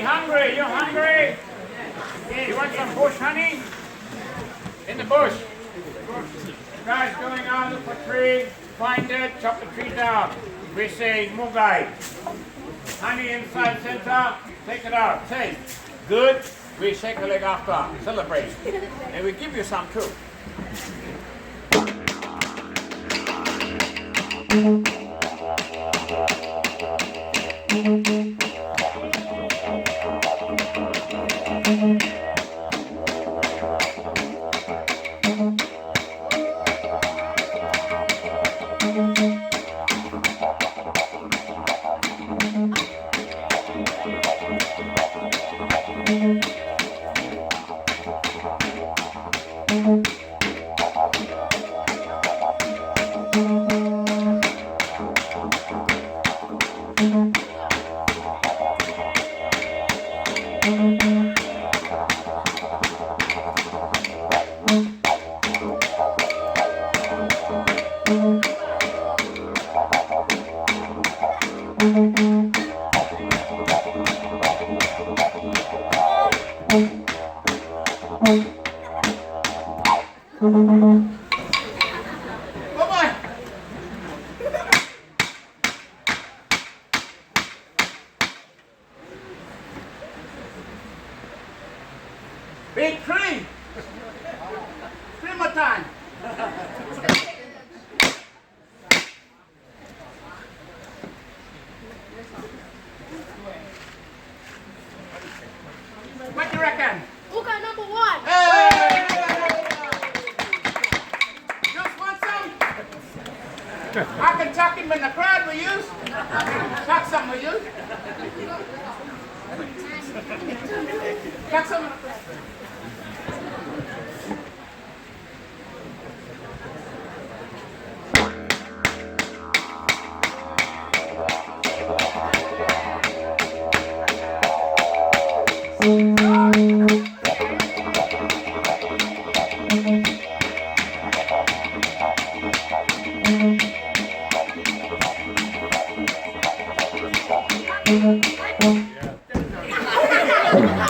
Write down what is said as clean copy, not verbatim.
Honey hungry? You hungry? You want some bush honey? In the bush. Guys going out, look for tree, find it, chop the tree down. We say Muguy. Honey inside center, take it out. Say, good. We shake a leg after, celebrate. And we give you some too. Big tree! 3 more times! What do you reckon? Okay, number 1. Hey! Just want some? I can chuck him in the crowd we use. Chuck some we use. Chuck some in the crowd. Yeah.